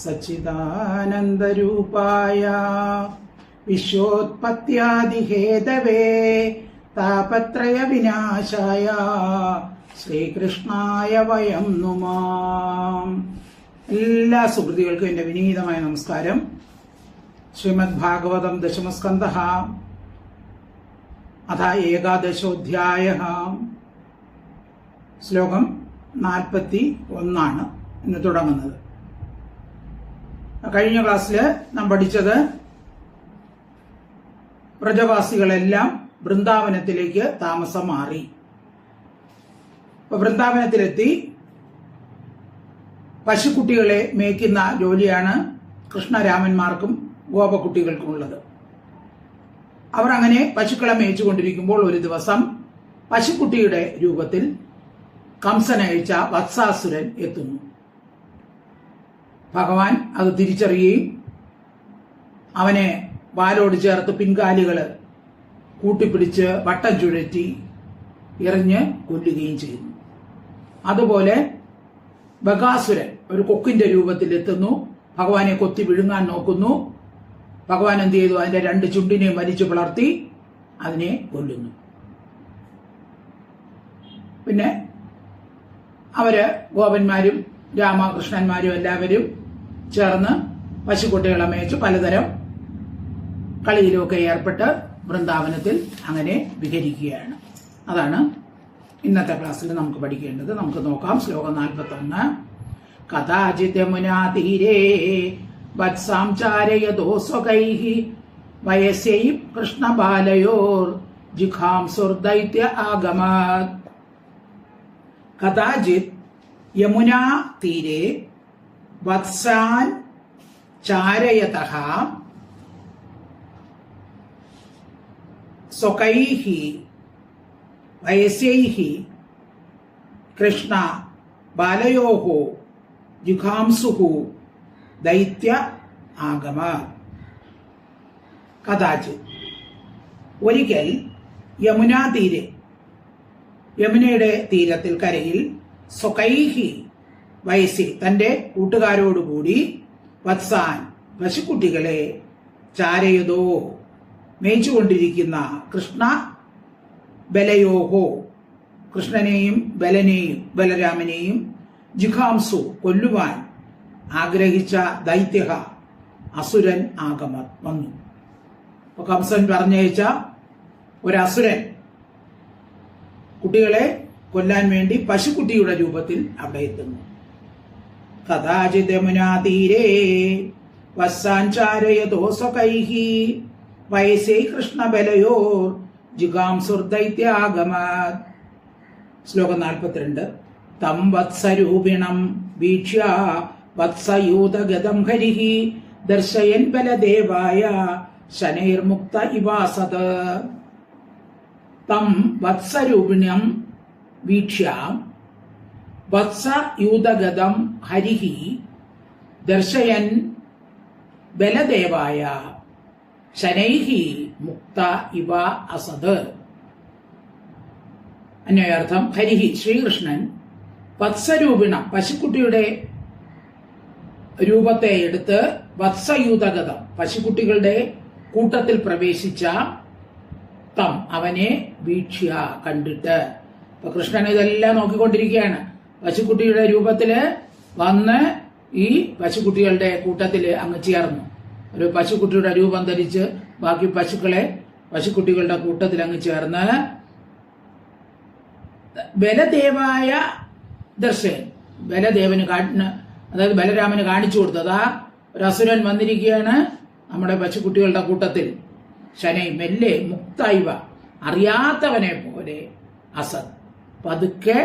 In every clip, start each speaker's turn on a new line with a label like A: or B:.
A: സച്ചിദാനന്ദരൂപായ വിശ്വോത്പത്യാദിഹേതവേ താപത്രയ വിനാശായ ശ്രീകൃഷ്ണായ വയം നുമാം. എല്ലാ സുഹൃത്തുക്കൾക്കും എന്റെ വിനീതമായ നമസ്കാരം. ശ്രീമദ് ഭാഗവതം ദശമസ്കന്ധ അഥ ഏകാദശോധ്യായ ശ്ലോകം 41 ഇന്ന് തുടങ്ങുന്നത്. കഴിഞ്ഞ ക്ലാസ്സിൽ നാം പഠിച്ചത് വ്രജവാസികളെല്ലാം വൃന്ദാവനത്തിലേക്ക് താമസം മാറി. വൃന്ദാവനത്തിലെത്തി പശുക്കുട്ടികളെ മേയ്ക്കുന്ന ജോലിയാണ് കൃഷ്ണരാമന്മാർക്കും ഗോപക്കുട്ടികൾക്കുമുള്ളത്. അവർ അങ്ങനെ പശുക്കളെ മേയിച്ചുകൊണ്ടിരിക്കുമ്പോൾ ഒരു ദിവസം പശുക്കുട്ടിയുടെ രൂപത്തിൽ കംസനയച്ച വത്സാസുരൻ എത്തുന്നു. ഭഗവാൻ അത് തിരിച്ചറിയുകയും അവനെ വാലോട് ചേർത്ത് പിൻകാലുകള് കൂട്ടിപ്പിടിച്ച് വട്ടം ചുഴറ്റി എറിഞ്ഞ് കൊല്ലുകയും ചെയ്യുന്നു. അതുപോലെ ബകാസുരൻ ഒരു കൊക്കിന്റെ രൂപത്തിൽ എത്തുന്നു. ഭഗവാനെ കൊത്തി വിഴുങ്ങാൻ നോക്കുന്നു. ഭഗവാൻ എന്ത് ചെയ്തു? അതിന്റെ 2 ചുണ്ടിനെയും വലിച്ചു പിളർത്തി അതിനെ കൊല്ലുന്നു. പിന്നെ അവര് ഗോപന്മാരും രാമകൃഷ്ണന്മാരും എല്ലാവരും ചേർന്ന് പശുക്കുട്ടികളെ മേയിച്ച് പലതരം കളിയിലുമൊക്കെ ഏർപ്പെട്ട് വൃന്ദാവനത്തിൽ അങ്ങനെ വിഹരിക്കുകയാണ്. അതാണ് ഇന്നത്തെ ക്ലാസ്സിൽ നമുക്ക് പഠിക്കേണ്ടത്. നമുക്ക് നോക്കാം. ശ്ലോകം 41. കഥാചിത് യമുനാ തീരേ വത്സാം ചാരയതോ സ്വകൈഃ വയസ്യൈ കൃഷ്ണബാലയോർ ജിഘാംസുർദൈത്യ ആഗമത്. കഥാചിത് യമുനാ തീരെ വത്സാൻ ചാരയതഃ സ്വകൈഃ വയസ്യൈഃ കൃഷ്ണ ബാലയോഃ ജിഘാംസുഃ ദൈത്യ ആഗമ. കഥാചിത് ഒരിക്കൽ യമുനാ തീരെ യമുനയുടെ തീരത്തിൽ കരയിൽ സ്വകൈഹി വയസ്സി തന്റെ കൂട്ടുകാരോടുകൂടി വത്സാൻ പശുക്കുട്ടികളെ ചാരയതോ മേയിച്ചുകൊണ്ടിരിക്കുന്ന കൃഷ്ണ ബലയോഹോ കൃഷ്ണനെയും ബലനെയും ബലരാമനെയും ജിഘാംസു കൊല്ലുവാൻ ആഗ്രഹിച്ച ദൈത്യ അസുരൻ ആഗമത് വന്നു. അപ്പൊ കംസൻ പറഞ്ഞയച്ച ഒരസുരൻ കുട്ടികളെ കൊല്ലാൻ വേണ്ടി പശുക്കുട്ടിയുടെ രൂപത്തിൽ അവിടെ എത്തുന്നു. കഥാചിത് യമുനാ തീരേ വത്സാൻ ചാരയതോ സ്വകൈഃ വയസ്യൈ കൃഷ്ണബലയോർ ജിഘാംസുർദൈത്യാഗമത്. ശ്ലോകം 42. തം വത്സരൂപിണം വീക്ഷ്യ വത്സയൂതഗതം ഹരിഃ ദർശയൻ ബലദേവായ ശനൈർമുക്ത ഇവാസത്. തം വത്സരൂപിണം വീക്ഷ്യ വത്സയൂതഗതം ഹരിഃ ദർശയൻ ബലദേവായ ശനൈഃ മുക്ത ഇവ അസത്. അന്വയാർത്ഥം: ഹരിഹി ശ്രീകൃഷ്ണൻ വത്സരൂപിണം പശുക്കുട്ടിയുടെ രൂപത്തെ എടുത്ത് വത്സയൂതഗതം പശുക്കുട്ടികളുടെ കൂട്ടത്തിൽ പ്രവേശിച്ച തം അവനെ വീക്ഷ്യ കണ്ടിട്ട്. അപ്പൊ കൃഷ്ണൻ ഇതെല്ലാം നോക്കിക്കൊണ്ടിരിക്കുകയാണ്. പശുക്കുട്ടിയുടെ രൂപത്തില് വന്ന് ഈ പശുക്കുട്ടികളുടെ കൂട്ടത്തില് അങ്ങ് ചേർന്നു. ഒരു പശുക്കുട്ടിയുടെ രൂപം ധരിച്ച് ബാക്കി പശുക്കുട്ടികളുടെ കൂട്ടത്തിൽ അങ്ങ് ചേർന്ന് ബലദേവായ ദർശയൻ ബലദേവന് അതായത് ബലരാമന് കാണിച്ചു കൊടുത്തതാ ഒരു അസുരൻ വന്നിരിക്കുകയാണ് നമ്മുടെ പശുക്കുട്ടികളുടെ കൂട്ടത്തിൽ. ശനൈ മെല്ലെ മുക്തായിവ അറിയാത്തവനെ പോലെ അസത്. പതുക്കെ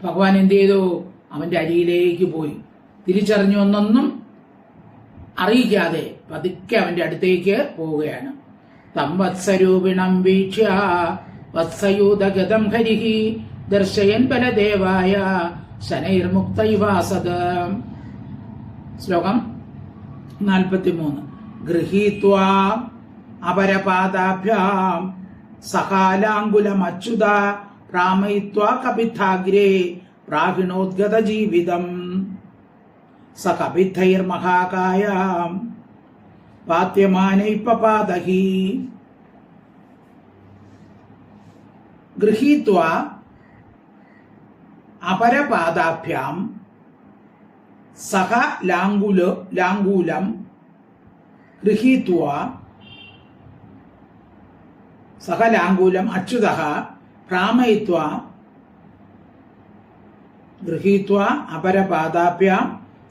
A: ഭഗവാൻ എന്ത് ചെയ്തു? അവന്റെ അരിയിലേക്ക് പോയി. തിരിച്ചറിഞ്ഞു ഒന്നൊന്നും അറിയിക്കാതെ പതുക്കെ അവന്റെ അടുത്തേക്ക് പോവുകയാണ്. തം വത്സരൂപിണം വീക്ഷ്യ വത്സയൂതഗതം ഹരിഃ ദർശയൻ ബലദേവായ ശനൈർമുക്ത ഇവാസത്. ശ്ലോകം 43. ഗൃഹീത്വാ അപരപാദാഭ്യാം സകാലാങ്കുലമച്യുത ഭ്രാമയിത്വാ കപിത്താഗ്രേ പ്രാഹിണോദ്ഗത ജീവിതം സ കപിത്തൈർമഹാകായാം പാത്യമാനൈപപാദഹി ഗൃഹീത്വാ അപരപാദാഭ്യാം സഹ ലാംഗൂലം ഗൃഹീത്വാ സഹ ലാംഗൂലം അച്യുതഃ ഭ്രാമയിത്വാ ഗൃഹീത്വാ അപരപാദാഭ്യാം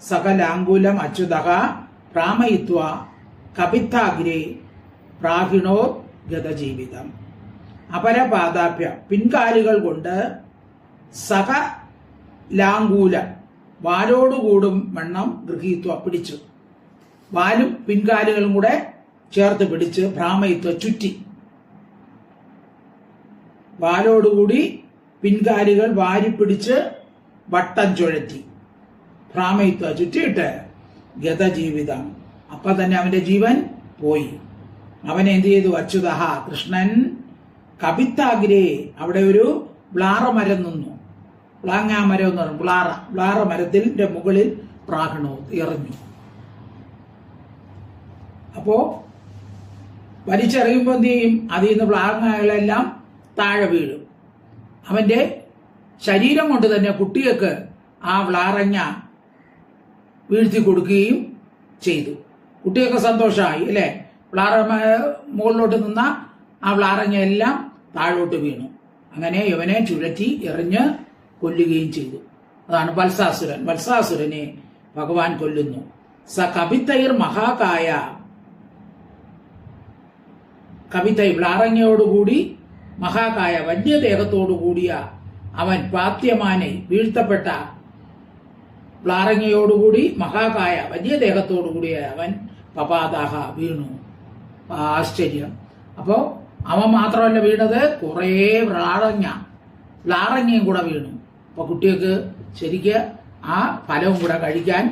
A: സഹ ലാംഗൂലം അച്യുതഃ ഭ്രാമയിത്വാ കപിത്താഗ്രേ പ്രാഹിണോ ഗതജീവിതം. അപരപാദാഭ്യാം പിൻകാലുകൾ കൊണ്ട് സഹ ലാംഗൂലം വാലോടുകൂടും വണ്ണം ഗൃഹീത്വ പിടിച്ചു. വാലും പിൻകാലുകളും കൂടെ ചേർത്ത് പിടിച്ച് ഭ്രാമയിത്വ ചുറ്റി. വാലോടുകൂടി പിൻകാലുകൾ വാരിപ്പിടിച്ച് വട്ടം ചുഴറ്റി ഭ്രാമയിത്വ ചുറ്റിയിട്ട് ഗതജീവിതം. അപ്പൊ തന്നെ അവന്റെ ജീവൻ പോയി. അവൻ എന്ത് ചെയ്തു? അച്യുതഃ കൃഷ്ണൻ കപിത്താഗ്രേ അവിടെ ഒരു ബ്ലാറ മരം നിന്നു. പ്ലാങ്ങാമരം എന്ന് പറഞ്ഞു. ബ്ലാറ മരത്തിന്റെ മുകളിൽ പ്രാഹണോ എറിഞ്ഞു. അപ്പോ വലിച്ചെറിയുമ്പോൾ എന്ത് ചെയ്യും? അതിൽ നിന്ന് പ്ലാങ്ങകളെല്ലാം താഴെ വീഴും. അവന്റെ ശരീരം കൊണ്ട് തന്നെ കുട്ടികൾക്ക് ആ വ്ളാറങ്ങ വീഴ്ത്തി കൊടുക്കുകയും ചെയ്തു. കുട്ടിയൊക്കെ സന്തോഷമായി അല്ലെ. വ്ളാറ മുകളിലോട്ട് നിന്ന ആ വ്ളാറങ്ങ എല്ലാം താഴോട്ട് വീണു. അങ്ങനെ ഇവനെ ചുഴറ്റി എറിഞ്ഞ് കൊല്ലുകയും ചെയ്തു. അതാണ് വത്സാസുരൻ. വത്സാസുരനെ ഭഗവാൻ കൊല്ലുന്നു. സ കപിത്തൈർ മഹാകായ കപിത്തൈ വ്ളാറങ്ങയോടുകൂടി മഹാകായ വലിയ ദേഹത്തോടുകൂടിയ അവൻ പാത്യമാനെ വീഴ്ത്തപ്പെട്ട വ്ളാറങ്ങയോടുകൂടി മഹാകായ വലിയ ദേഹത്തോടുകൂടിയ അവൻ പപാദാഹ വീണു. ആശ്ചര്യം. അപ്പോ അവൻ മാത്രമല്ല വീണത്, കുറേ വ്ളാറങ്ങയും കൂടെ വീണു. അപ്പൊ കുട്ടികൾക്ക് ശരിക്ക് ആ ഫലവും കൂടെ കഴിക്കാൻ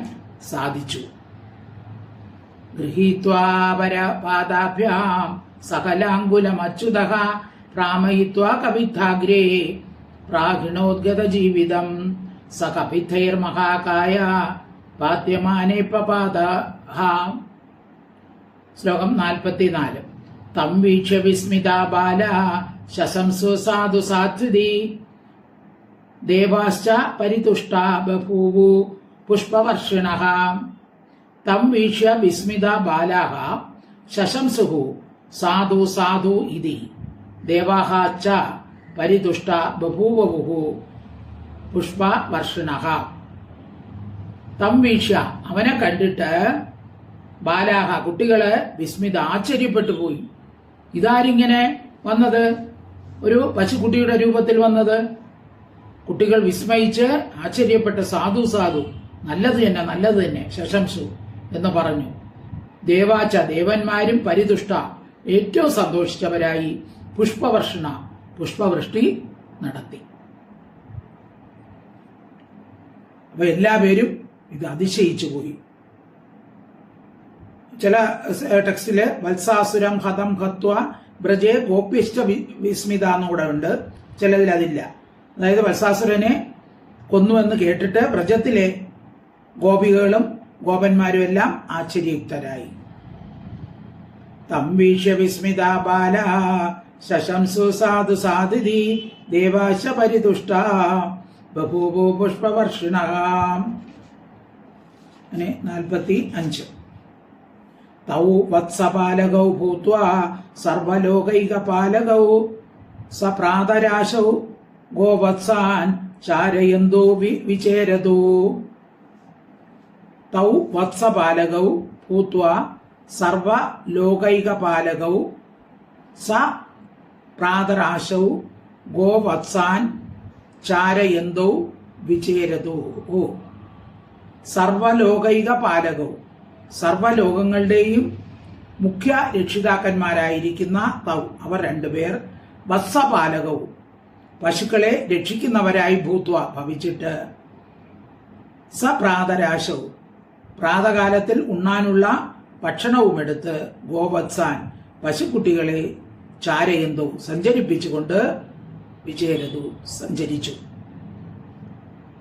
A: സാധിച്ചു. ഗൃഹീത്വാപരപാദാഭ്യാം സകലാംഗുലമച്യുതഃ ഭ്രാമയിത്വാ കപിത്താഗ്രേ പ്രാഹിണോദ്ഗത ജീവിതം സ കപിത്തൈർമഹാകായ പാദ്യമാനേ പപാദഃ. ശ്ലോകം 44. തം വീക്ഷ്യ വിസ്മിതാ ബാല ശശംസു സാധു സാത്വിതി ദേവാശ്ച പരിതുഷ്ടാ ബഭൂവു പുഷ്പവർഷിണഃ. തം വീക്ഷ്യ വിസ്മിതാ ബാലാഃ ശശംസുഃ സാധു സാധു ഇതി ദേവാഃ ച പരിതുഷ്ടാ ബഭൂവുഃ പുഷ്പവർഷിണഃ. തം വീക്ഷ്യ അവനെ കണ്ടിട്ട് ബാലാഹ കുട്ടികള് വിസ്മിത ആശ്ചര്യപ്പെട്ടു പോയി. ഇതാരിങ്ങനെ വന്നത്? ഒരു പശുക്കുട്ടിയുടെ രൂപത്തിൽ വന്നത്. കുട്ടികൾ വിസ്മയിച്ച് ആശ്ചര്യപ്പെട്ട് സാധു സാധു നല്ലത് തന്നെ നല്ലത് തന്നെ ശശംസു എന്ന് പറഞ്ഞു. ദേവാച്ച ദേവന്മാരും പരിതുഷ്ട ഏറ്റവും സന്തോഷിച്ചവരായി പുഷ്പവർഷണ പുഷ്പവൃഷ്ടി നടത്തി. അപ്പൊ എല്ലാവരും ഇത് അതിശയിച്ചു പോയി. ചില ടെക്സ്റ്റില് വത്സാസുരം ഹതം ഹത്വ ബ്രജേ ഗോപ്യശ്ച വിസ്മിത എന്നുകൂടെ ഉണ്ട്. ചിലതിൽ അതില്ല. അതായത് വത്സാസുരനെ കൊന്നുവെന്ന് കേട്ടിട്ട് ബ്രജത്തിലെ ഗോപികളും ഗോപന്മാരും എല്ലാം ആശ്ചര്യയുക്തരായി. തം വീക്ഷ്യ വിസ്മിത ബാല ശശംസു സാധു സാധിതി ദേവാശ പരിതുഷ്ട ബഭൂവു പുഷ്പവർഷിണ. 45. തൗ വത്സപാലകൗ ഭൂത്വാ സർവലോകൈകപാലകൗ സപ്രാതരാശൗ ഗോവത്സാൻ ചാരയന്തോ വിചേരതോ. തൗ വത്സപാലകൗ ഭൂത്വാ സർവലോകൈകപാലകൗ സ പ്രാതരാശൗ ഗോവത്സാൻ ചാരയന്തോ വിചേരതോ. സർവലോകൈകപാലകൗ സർവലോകങ്ങളുടെയും മുഖ്യ രക്ഷിതാക്കന്മാരായിരിക്കുന്ന തൗ അവർ രണ്ടുപേർ വത്സപാലകവും പശുക്കളെ രക്ഷിക്കുന്നവരായി ഭൂത്വ ഭവിച്ചിട്ട് സപ്രാതരാശവും പ്രാതകാലത്തിൽ ഉണ്ണാനുള്ള ഭക്ഷണവുമെടുത്ത് ഗോവത്സാൻ പശുക്കുട്ടികളെ ചാരയന്തോ സഞ്ചരിപ്പിച്ചുകൊണ്ട് വിജയരഥു സഞ്ചരിച്ചു.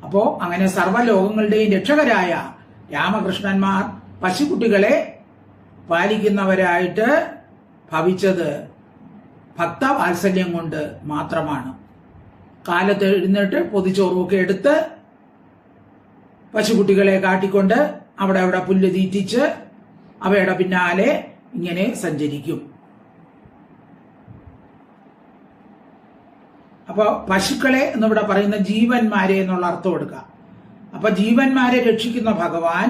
A: അപ്പോ അങ്ങനെ സർവ്വലോകങ്ങളുടെയും രക്ഷകരായ രാമകൃഷ്ണന്മാർ പശുക്കുട്ടികളെ പാലിക്കുന്നവരായിട്ട് ഭവിച്ചത് ഭക്തവാത്സല്യം കൊണ്ട് മാത്രമാണ്. കാലത്ത് എഴുന്നേറ്റ് പൊതിച്ചോറുമൊക്കെ എടുത്ത് പശുക്കുട്ടികളെ കാട്ടിക്കൊണ്ട് അവിടെ പുല്ല് തീറ്റിച്ച് അവയുടെ പിന്നാലെ ഇങ്ങനെ സഞ്ചരിക്കും. അപ്പൊ പശുക്കളെ എന്നിവിടെ പറയുന്ന ജീവന്മാരെ എന്നുള്ള അർത്ഥം എടുക്കാം. അപ്പൊ ജീവന്മാരെ രക്ഷിക്കുന്ന ഭഗവാൻ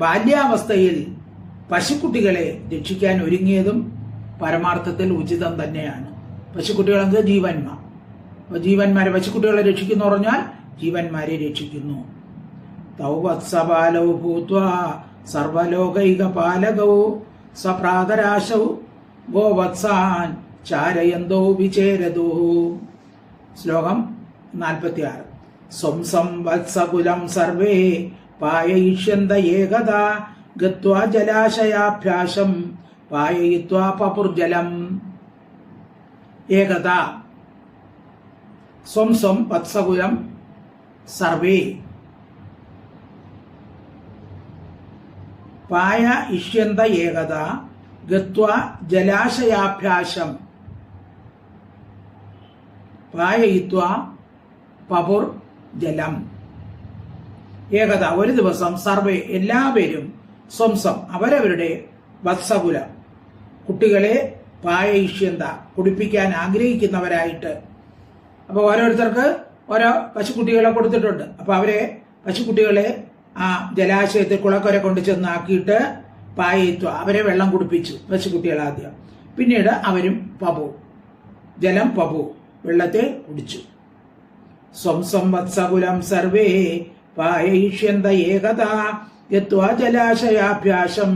A: ബാല്യാവസ്ഥയിൽ പശുക്കുട്ടികളെ രക്ഷിക്കാൻ ഒരുങ്ങിയതും പരമാർത്ഥത്തിൽ ഉചിതം തന്നെയാണ്. പശുക്കുട്ടികളെന്നത് ജീവന്മാർ. അപ്പൊ ജീവന്മാരെ പശുക്കുട്ടികളെ രക്ഷിക്കുന്നു പറഞ്ഞാൽ ജീവന്മാരെ രക്ഷിക്കുന്നു. തൗ വത്സപാലൗ ഭൂത്വാ സർവലോകൈക പാലകൗ സപ്രാതരാശൗ ഗോവത്സാൻ ചാരയന്തോ വിചേരദു. ശ്ലോകം 46. സ്വം സംവത്സകുലം സർവേ പായയിഷ്യന്ത ഏകദാ ഗത്വാ ജലാശയാഭ്യാസം പായയിത്വാ പപുർജലം. ഏകദാ സ്വം സ്വം വത്സകുലം സർവേ പായയിഷ്യന്ത ഏകദാ ഗത്വാ ജലാശയാഭ്യാസം പായയിത്വാ പപുർ ജലം. ഏകത ഒരു ദിവസം സർവേ എല്ലാവരും സ്വംസം അവരവരുടെ വത്സകുല കുട്ടികളെ പായയിഷ്യന്ത കുടിപ്പിക്കാൻ ആഗ്രഹിക്കുന്നവരായിട്ട്. അപ്പൊ ഓരോരുത്തർക്ക് ഓരോ പശുക്കുട്ടികളെ കൊടുത്തിട്ടുണ്ട്. അപ്പൊ അവരെ പശുക്കുട്ടികളെ ആ ജലാശയത്തിൽ കുളക്കര കൊണ്ട് ചെന്നാക്കിയിട്ട് പായയിത്വ അവരെ വെള്ളം കുടിപ്പിച്ചു പശുക്കുട്ടികളാദ്യം. പിന്നീട് അവരും പപു ജലം പപു വെള്ളത്തെ കുടിച്ചു. സ്വം സംവത്സകുലം സർവേ പായയിഷ്യന്ത ഏകദാ യത്വാ ജലാശയാഭ്യാസം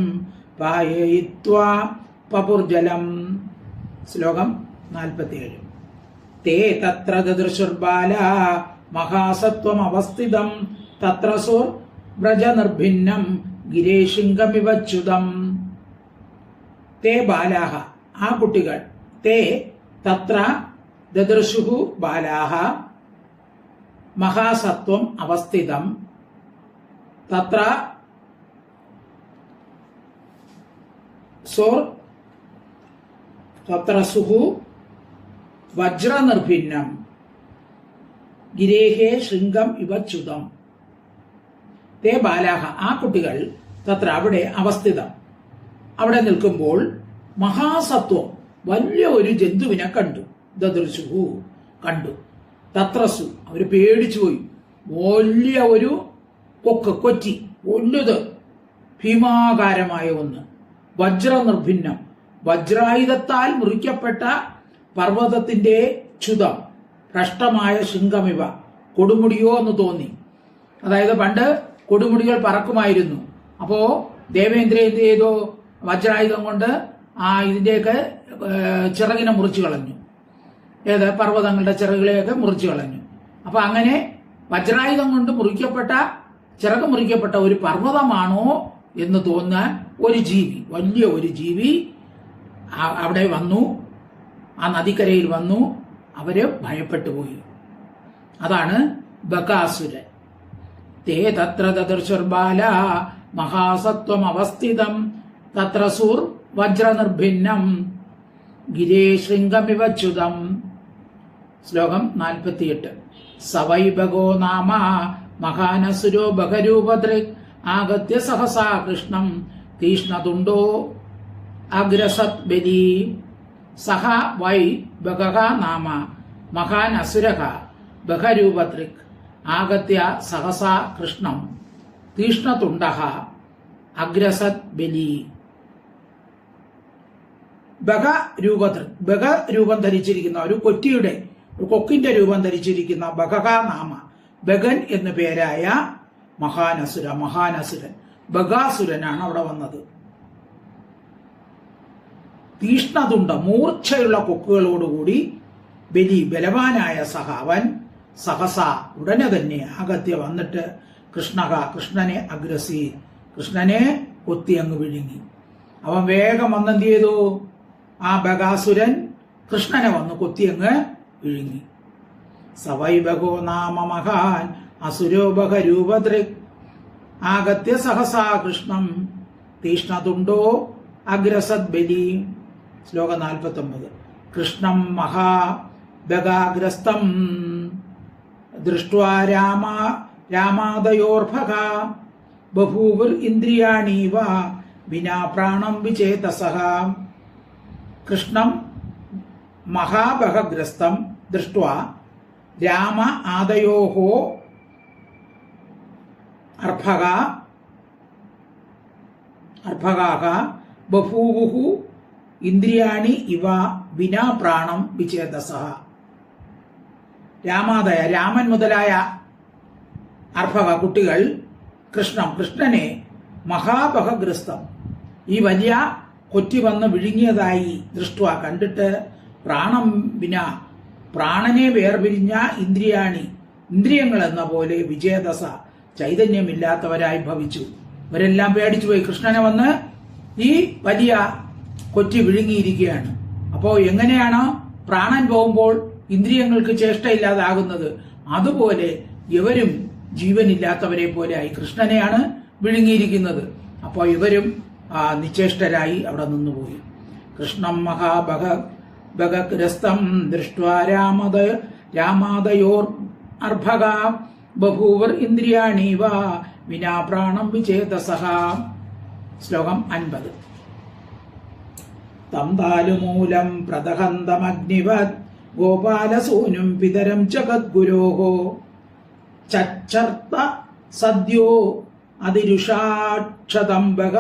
A: പായയിത്വാ പപുർജലം. ശ്ലോകം 47. തേ തത്ര ദദൃശുർബാല മഹാസത്വം അവസ്ഥിതം തത്ര സുർ വ്രജനിർഭിന്നം ഗിരേശിംഗമിവച്യുതം. തേ ബാലാഹ ആ കുട്ടികൾ തേ തത്ര ദദൃശുഹു ബാലാഹ മഹാസത്വം അവസ്ഥിതം തത്ര സോർ തത്ര സുഹു വജ്രനിർഭിന്നം ഗിരേഹേ ശൃംഗം ഇവച്യുതം. തേ ബാലാഹ ആ കുട്ടികൾ തത്ര അവിടെ അവസ്ഥിതം അവിടെ നിൽക്കുമ്പോൾ മഹാസത്വം വലിയ ഒരു ജന്തുവിനെ കണ്ടു. ദദൃശുഹു കണ്ടു. തത്രസു അവര് പേടിച്ചുപോയി. വലിയ ഒരു കൊറ്റി വലുത് ഭീമാകാരമായ ഒന്ന്. വജ്രനിർഭിന്നം വജ്രായുധത്താൽ മുറിക്കപ്പെട്ട പർവ്വതത്തിന്റെ ച്യുതം ഭ്രഷ്ടമായ ശൃംഗമിവ കൊടുമുടിയോ എന്ന് തോന്നി. അതായത് പണ്ട് കൊടുമുടികൾ പറക്കുമായിരുന്നു. അപ്പോ ദേവേന്ദ്രൻ എന്ത് ചെയ്തു? വജ്രായുധം കൊണ്ട് ഇതിന്റെയൊക്കെ ചിറകിനെ മുറിച്ചു കളഞ്ഞു. ഏത് പർവ്വതങ്ങളുടെ ചിറകുകളെയൊക്കെ മുറിച്ചു കളഞ്ഞു. അപ്പൊ അങ്ങനെ വജ്രായുധം കൊണ്ട് ചിറക് മുറിക്കപ്പെട്ട ഒരു പർവ്വതമാണോ എന്ന് തോന്നുന്ന ഒരു ജീവി, വലിയ ഒരു ജീവി അവിടെ വന്നു. ആ നദിക്കരയിൽ വന്നു. അവര് ഭയപ്പെട്ടു പോയി. അതാണ് ബകാസുരൻ. തേ തത്ര ദദർശുർബാല മഹാസത്വം അവസ്ഥിതം തത്ര സൂർ വജ്രനിർഭിന്നം ഗിരേ ശൃംഗമിവച്യുതം. ശ്ലോകം 48. സവൈ ഭഗോ നാമ മഹാനസുരോ ബഹരൂപദൃക് ആഗത്യ സഹസാ കൃഷ്ണം തീഷ്ണതുണ്ടോ അഗ്രസത് ബലി. സഹ വൈ ബഗഹ നാമ മഹാൻ അസുരഃ ബഹരൂപദൃക് ആഗത്യ സഹസാ കൃഷ്ണം തീഷ്ണതുണ്ടഃ അഗ്രസത് ബലി. ബഗ രൂപം ധരിച്ചിരിക്കുന്ന ഒരു കൊക്കിന്റെ രൂപം ധരിച്ചിരിക്കുന്ന ബഗഹ നാമ ബഗൻ എന്നു പേരായ മഹാനസുരൻ ബഗാസുരനാണ് അവിടെ വന്നത്. തീഷ്ണതുണ്ട മൂർച്ചയുള്ള കൊക്കുകളോടുകൂടി ബലവാനായ സഹാവൻ സഹസ ഉടനെ തന്നെ ആഗത്യ വന്നിട്ട് കൃഷ്ണനെ അഗ്രസി കൃഷ്ണനെ കൊത്തി അങ്ങ് വിഴുങ്ങി. അവൻ വേഗം വന്നെന്ത് ചെയ്തു? ആ ബകാസുരൻ കൃഷ്ണനെ വന്ന് കൊത്തി അങ്ങ് വിഴുങ്ങി. സവൈഭഗോ നാമ മഹാൻ അസുരോ ബഹരൂപദൃക് ആഗത്യ സഹസാ കൃഷ്ണം തീഷ്ണതുണ്ടോ അഗ്രസദ്ബലി. ശ്ലോകം 49. കൃഷ്ണം മഹാബഗാഗ്രസ്തം ദൃഷ്ട്വാ രാമാദയോർഭഗ ബഭൂവുർ ഇന്ദ്രിയാണീവ വിനാ പ്രാണം വിചേതസഃ. കൃഷ്ണം മഹാബഹഗ്രസ്തം ദൃഷ്ട്വാ രാമ ആദയോഃ അർഭകാഃ ബഭൂവുഃ ഇന്ദ്രിയാണി ഇവ വിനാ പ്രാണം വിചേതസഃ. രാമാദയ രാമൻ മുതലായ അർഭക കുട്ടികൾ കൃഷ്ണനെ മഹാബഹഗ്രസ്തം ഈ വലിയ കൊറ്റി വന്ന് വിഴുങ്ങിയതായി ദൃഷ്ട്വ കണ്ടിട്ട് പ്രാണം വിനാ പ്രാണനെ വേർപിരിഞ്ഞ ഇന്ദ്രിയങ്ങൾ എന്ന പോലെ വിജേതസ ചൈതന്യമില്ലാത്തവരായി ഭവിച്ചു. ഇവരെല്ലാം പേടിച്ചുപോയി. കൃഷ്ണനെ വന്ന് ഈ വലിയ കൊറ്റി വിഴുങ്ങിയിരിക്കുകയാണ്. അപ്പോ എങ്ങനെയാണ് പ്രാണൻ പോകുമ്പോൾ ഇന്ദ്രിയങ്ങൾക്ക് ചേഷ്ടയില്ലാതാകുന്നത്, അതുപോലെ ഇവരും ജീവനില്ലാത്തവരെ പോലെ ആയി. കൃഷ്ണനെയാണ് വിഴുങ്ങിയിരിക്കുന്നത്. അപ്പോൾ ഇവരും നിശ്ചേഷ്ടരായി അവിടെ നിന്നുപോയി. കൃഷ്ണം മഹാബഹഗ്രസ്തം ദൃഷ്ട്വാ രാമാദയോർ അർഭക ബഭൂവർ ഇന്ദ്രിയാണീവ വിനാ പ്രാണം വിചേതസഃ. ശ്ലോകം 50. തം താലുമൂലം പ്രദഹന്തമഗ്നിവത് ഗോപാലസൂനും പിതരം ജഗദ്ഗുരോഃ ചച്ചർത്ത സദ്യോ അതിരുഷാക്ഷതംബക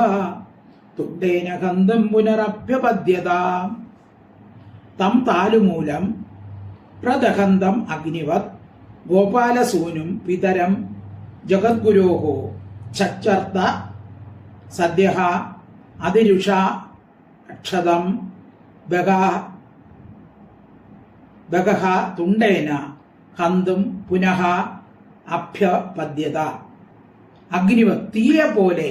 A: തുണ്ടേന ഗന്ധം പുനരഭ്യപദ്യത. തം താലുമൂലം പ്രദഹന്തം അഗ്നിവത് ഗോപാലസൂനും പിതരം ജഗദ്ഗുരോഃ ചച്ചർത്ത സദ്യഃ അതിരുഷാ അക്ഷതം ബഗഃ തുണ്ടേന ഹന്തും പുനഃ അഭ്യപദ്യത. അഗ്നിവത് തീയെ പോലെ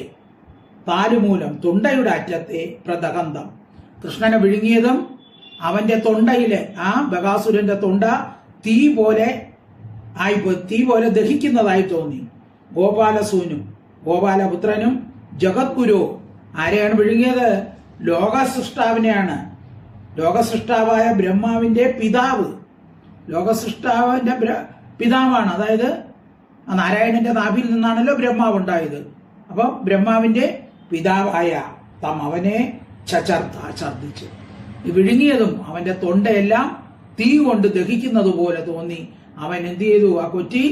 A: താലുമൂലം തൊണ്ടയുടെ അറ്റത്തെ പ്രദഹന്തം കൃഷ്ണനെ വിഴുങ്ങിയതും അവന്റെ തൊണ്ടയിലെ ആ ബകാസുരന്റെ തൊണ്ട തീ പോലെ ആയിപ്പോയി, തീ പോലെ ദഹിക്കുന്നതായി തോന്നി. ഗോപാലസൂനും ഗോപാലപുത്രനും ജഗദ്ഗുരു ആരെയാണ് വിഴുങ്ങിയത്? ലോകസൃഷ്ടാവിനെയാണ്. ലോകസൃഷ്ടാവായ ബ്രഹ്മാവിന്റെ പിതാവ്, ലോകസൃഷ്ടാവിന്റെ പിതാവാണ്. അതായത് നാരായണന്റെ നാഭിൽ നിന്നാണല്ലോ ബ്രഹ്മാവ് ഉണ്ടായത്. അപ്പൊ ബ്രഹ്മാവിന്റെ പിതാവായ അവനെ ഛർദിച്ചു. വിഴുങ്ങിയതും അവന്റെ തൊണ്ടയെല്ലാം തീ കൊണ്ട് ദഹിക്കുന്നത് പോലെ തോന്നി. അവൻ എന്ത് ചെയ്തു? ആ കൊറ്റി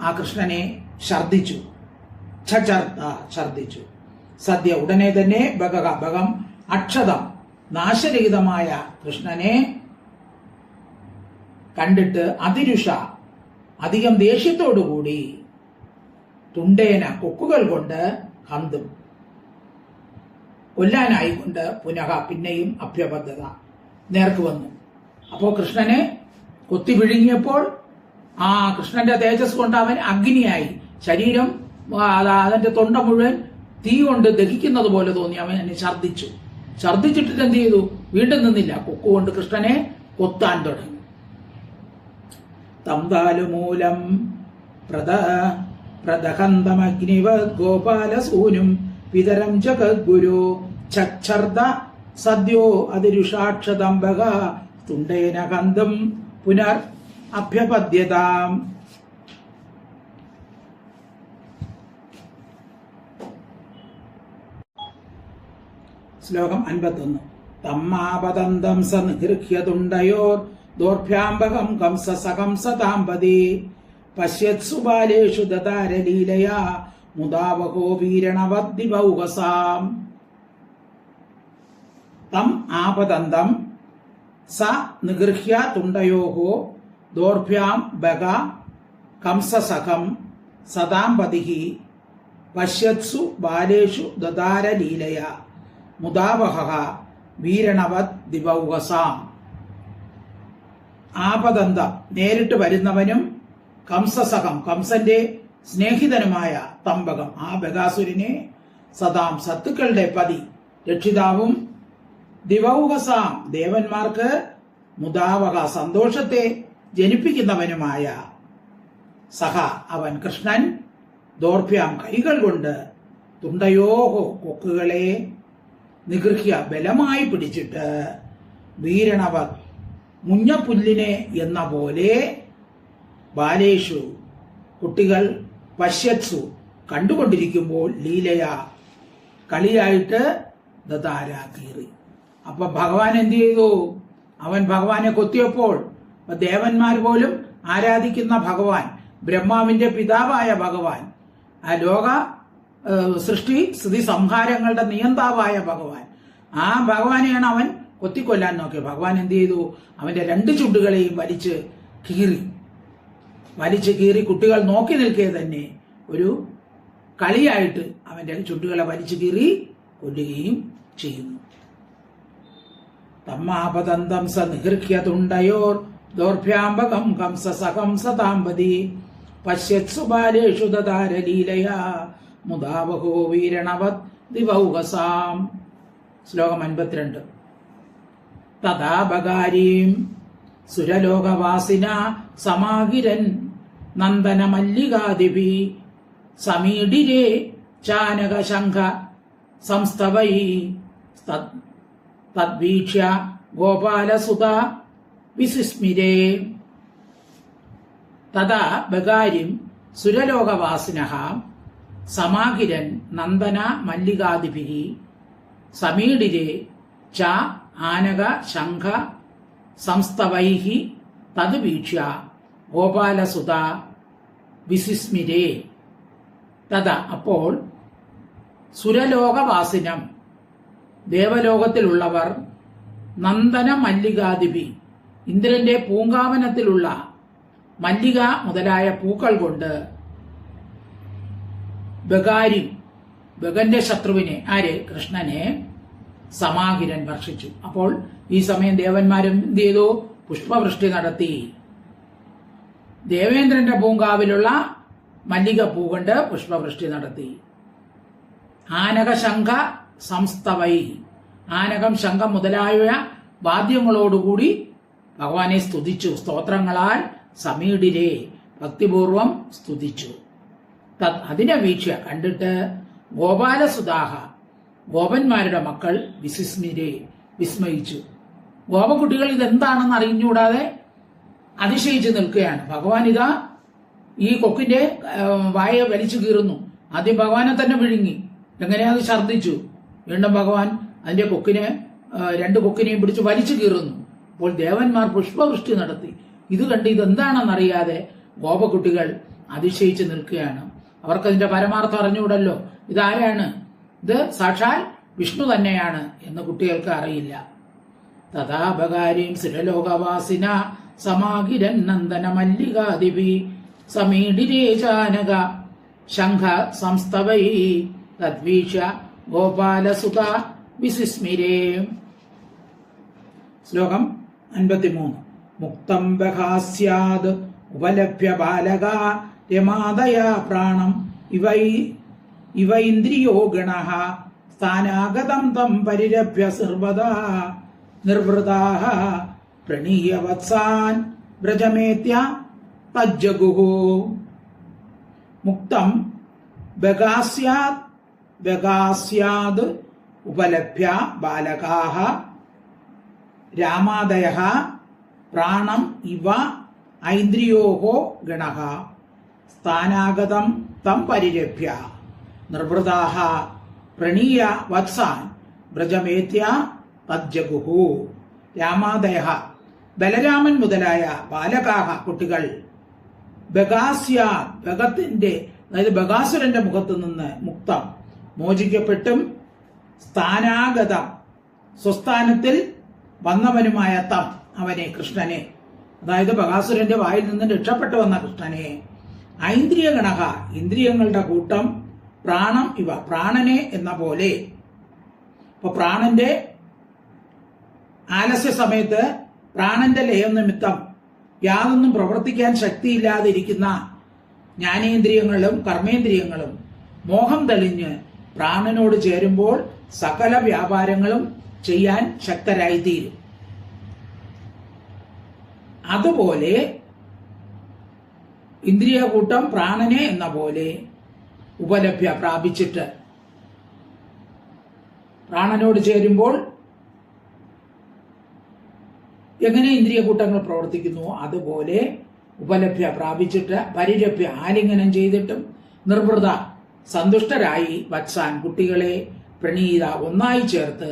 A: ആ കൃഷ്ണനെ ഛർദിച്ചു. ഛർദിച്ചു. സദ്യ ഉടനെ തന്നെ ബകം അക്ഷതം നാശരഹിതമായ കൃഷ്ണനെ കണ്ടിട്ട് അതിരുഷ അധികം ദേഷ്യത്തോടുകൂടി തുണ്ടേന കൊക്കുകൾ കൊണ്ട് ഹന്തും കൊല്ലാനായിക്കൊണ്ട് പുനഃ പിന്നെയും അഭ്യബദ്ധത നേർക്ക് വന്നു. അപ്പോ കൃഷ്ണനെ കൊത്തി വിഴുങ്ങിയപ്പോൾ ആ കൃഷ്ണന്റെ തേജസ് കൊണ്ട് അവൻ അഗ്നിയായി. ശരീരം അതിന്റെ തൊണ്ട മുഴുവൻ തീ കൊണ്ട് ദഹിക്കുന്നത് പോലെ തോന്നി. അവൻ എന്നെ ഛർദിച്ചിട്ട് എന്ത് ചെയ്തു? വീണ്ടും നിന്നില്ല. കൊക്കുകൊണ്ട് കൃഷ്ണനെ കൊത്താൻ തുടങ്ങി. തംതാലുമൂലം പ്രദഹന്തമഗ്നിവത് ഗോപാലസൂനും പിതരം ജഗദ്ഗുരു ചർദ സദ്യോ അതിരുഷാക്ഷതംബക തുണ്ടേന ഗന്ധം പുനർ അഭ്യപദ്യതാം. ശ്ലോകം 51. തമ്മാപതന്തം സ നിഗൃഹ്യതുണ്ടയോർ ദോർഭ്യാംബകം കംസ സകംസതാംപതി പശ്യത്സു ബാലേഷു ദദാരലീലയാ മുദാവഹോ വീരണവദ്ദിവൗഹസാം. തം ആപതന്തം സ നിഗൃഹ്യ തുണ്ടയോഃ ദോർഭ്യാം ബക കംസസഖം സതാംപതിഃ പശ്യത്സു ബാലേഷു ദദാരലീലയ മുദാവഹഃ വീരണവത് ദിവൗഹസാം. ആപതന്തം നേരിട്ട് വരുന്നവനും കംസസഖം കംസന്റെ സ്നേഹിതനുമായ തമ്പകം ആ ബകാസുരനെ സദാം സത്തുക്കളുടെ പതി രക്ഷിതാവും ദിവൗഹസാം ദേവന്മാർക്ക് മുദാവഹ സന്തോഷത്തെ ജനിപ്പിക്കുന്നവനുമായ സഹ അവൻ കൃഷ്ണൻ ദോർഭ്യാം കൈകൾ കൊണ്ട് തുണ്ടയോഹോ കൊക്കുകളെ നിഗൃഹ്യ ബലമായി പിടിച്ചിട്ട് വീരണവ മുഞ്ഞപ്പുല്ലിനെ എന്ന പോലെ ബാലേഷു കുട്ടികൾ പശ്യത്സു കണ്ടുകൊണ്ടിരിക്കുമ്പോൾ ലീലയ കളിയായിട്ട് ദദാര കീറി. അപ്പൊ ഭഗവാൻ എന്ത് ചെയ്തു? അവൻ ഭഗവാനെ കൊത്തിയപ്പോൾ ദേവന്മാർ പോലും ആരാധിക്കുന്ന ഭഗവാൻ, ബ്രഹ്മാവിന്റെ പിതാവായ ഭഗവാൻ, ആ ലോക സൃഷ്ടി സ്ഥിതി സംഹാരങ്ങളുടെ നിയന്താവായ ഭഗവാൻ, ആ ഭഗവാനെയാണ് അവൻ കൊത്തിക്കൊല്ലാൻ നോക്കിയത്. ഭഗവാൻ എന്ത് ചെയ്തു? അവന്റെ 2 ചുണ്ടുകളെയും വലിച്ച് കീറി കുട്ടികൾ നോക്കി നിൽക്കെ തന്നെ ഒരു കളിയായിട്ട് അവന്റെ ചുണ്ടുകളെ വലിച്ചു കീറി കൊല്ലുകയും ചെയ്യുന്നു. തമ്മാപതന്തം സ നിഗൃഹ്യ തുണ്ടയോർ ദോർഭ്യാംബകം കംസ സഹംസതാമ്പതി പശ്യത്സു ബാലേഷു ദദാരലീലയാ മുദാവഹോ വീരണവത് ദിവൗഹസാം. ശ്ലോകം 52. തഥാ ബകാരീം സുരലോകവാസിന സമാഗിരൻ നന്ദന മല്ലികാദിഭി സമീഡിരേ ചാനക ശംഖ സംസ്തവൈ തദ്വീക്ഷ്യ ഗോപാലസുത വിസിസ്മിരേ. തഥാ ബകാരിം സുരലോകവാസിനഃ സമാഗിരൻ നന്ദന മല്ലികാദിഭിഃ സമീഡിരേ ച ആനക ശംഖ സംസ്തവൈഃ തദ്വീക്ഷ്യ ഗോപാലസുത വിസിസ്മിരേ. തഥാ അപ്പോൾ സുരലോകവാസിനം ദേവലോകത്തിലുള്ളവർ നന്ദന മല്ലികാദിപി ഇന്ദ്രന്റെ പൂങ്കാവനത്തിലുള്ള മല്ലിക മുതലായ പൂക്കൾ കൊണ്ട് ബകാരി ബഗന്റെ ശത്രുവിനെ ആര് കൃഷ്ണനെ സമാഹിരൻ ഭർഷിച്ചു. അപ്പോൾ ഈ സമയം ദേവന്മാരും എന്ത് ചെയ്തു? പുഷ്പവൃഷ്ടി നടത്തി. ദേവേന്ദ്രന്റെ പൂങ്കാവിലുള്ള മല്ലിക പൂ കൊണ്ട് പുഷ്പവൃഷ്ടി നടത്തി. ആനക ശംഖ സംസ്തവൈ ആനകം ശംഖം മുതലായ വാദ്യങ്ങളോടുകൂടി ഭഗവാനെ സ്തുതിച്ചു. സ്തോത്രങ്ങളാൽ സമീഡിരെ ഭക്തിപൂർവം സ്തുതിച്ചു. അതിനെ വീക്ഷ്യ കണ്ടിട്ട് ഗോപാലസുതാഹ ഗോപന്മാരുടെ മക്കൾ വിസിസ്മിരെ വിസ്മയിച്ചു. ഗോപകുട്ടികൾ ഇതെന്താണെന്ന് അറിഞ്ഞുകൂടാതെ അതിശയിച്ചു നിൽക്കുകയാണ്. ഭഗവാൻ ഇതാ ഈ കൊക്കിന്റെ വായ വലിച്ചു കീറുന്നു. ആദ്യം ഭഗവാനെ തന്നെ വിഴുങ്ങി, എങ്ങനെയാ അത് ഛർദ്ദിച്ചു. വീണ്ടും ഭഗവാൻ അതിന്റെ കൊക്കിനെ 2 കൊക്കിനെയും പിടിച്ച് വലിച്ചു കീറുന്നു. അപ്പോൾ ദേവന്മാർ പുഷ്പവൃഷ്ടി നടത്തി. ഇത് കണ്ട് ഇതെന്താണെന്നറിയാതെ ഗോപകുട്ടികൾ അതിശയിച്ചു നിൽക്കുകയാണ്. അവർക്കതിന്റെ പരമാർത്ഥം അറിഞ്ഞുകൂടല്ലോ. ഇതാരാണ്? ഇത് സാക്ഷാൽ വിഷ്ണു തന്നെയാണ് എന്ന് കുട്ടികൾക്ക് അറിയില്ല. തഥാ ബകാരീം സുരലോകവാസിന സമാഗിരൻ നന്ദന മല്ലികാദിപി സമീഡിരേ ചാനക ശംഖ സംസ്തവൈ തദ്വീക്ഷ്യ ഗോപാലസുത വിസിസ്മിരേ. ശ്ലോകം 53. മുക്തം ബഹാസ്യാദ് ഉപലഭ്യ ബാലക രമാദയാ പ്രാണം ഇവൈന്ദ്രിയോ ഗണഃ സ്ഥാനാഗതം തം പരിരഭ്യ സർവദാ നിർവൃതാഃ പ്രണീയ വത്സാൻ വ്രജമേത്യ തജ്ജഗുഃ. മുക്തം ബകാസ്യാദ് ഉപലഭ്യ ബാലകാഃ രാമാദയഃ പ്രാണം ഇവ ഐന്ദ്രിയോഃ ഗണഃ സ്ഥാനാഗതം തം പരിരഭ്യ നിർവൃതാഃ പ്രണീയ വത്സാൻ വ്രജമേത്യ തജ്ജഗുഃ. രാമാദയഃ ബലരാമൻ മുതലായ ബാലകാഹ കുട്ടികൾ ബകാസ്യാദ് ബഗത്തിന്റെ അതായത് ബകാസുരന്റെ മുഖത്തു നിന്ന് മുക്തം മോചിക്കപ്പെട്ടും സ്ഥാനാഗതം സ്വസ്ഥാനത്തിൽ വന്നവനുമായ തം അവനെ കൃഷ്ണനെ അതായത് ബകാസുരന്റെ വായിൽ നിന്ന് രക്ഷപ്പെട്ടു വന്ന കൃഷ്ണനെ ഐന്ദ്രിയ ഗണഹ ഇന്ദ്രിയങ്ങളുടെ കൂട്ടം പ്രാണം ഇവ പ്രാണനെ എന്ന പോലെ. ഇപ്പൊ പ്രാണന്റെ ആലസ്യ സമയത്ത് പ്രാണന്റെ ലയം നിമിത്തം യാതൊന്നും പ്രവർത്തിക്കാൻ ശക്തിയില്ലാതിരിക്കുന്ന ജ്ഞാനേന്ദ്രിയങ്ങളും കർമ്മേന്ദ്രിയങ്ങളും മോഹം തെളിഞ്ഞ് പ്രാണനോട് ചേരുമ്പോൾ സകല വ്യാപാരങ്ങളും ചെയ്യാൻ ശക്തരായിത്തീരും. അതുപോലെ ഇന്ദ്രിയകൂട്ടം പ്രാണനെ എന്ന പോലെ ഉപലഭ്യ പ്രാപിച്ചിട്ട് പ്രാണനോട് ചേരുമ്പോൾ എങ്ങനെ ഇന്ദ്രിയകൂട്ടങ്ങൾ പ്രവർത്തിക്കുന്നു അതുപോലെ ഉപലഭ്യ പ്രാപിച്ചിട്ട് പരിരഭ്യ ആലിംഗനം ചെയ്തിട്ടും നിർവൃത സന്തുഷ്ടരായി വത്സാൻ കുട്ടികളെ പ്രണീത ഒന്നായി ചേർത്ത്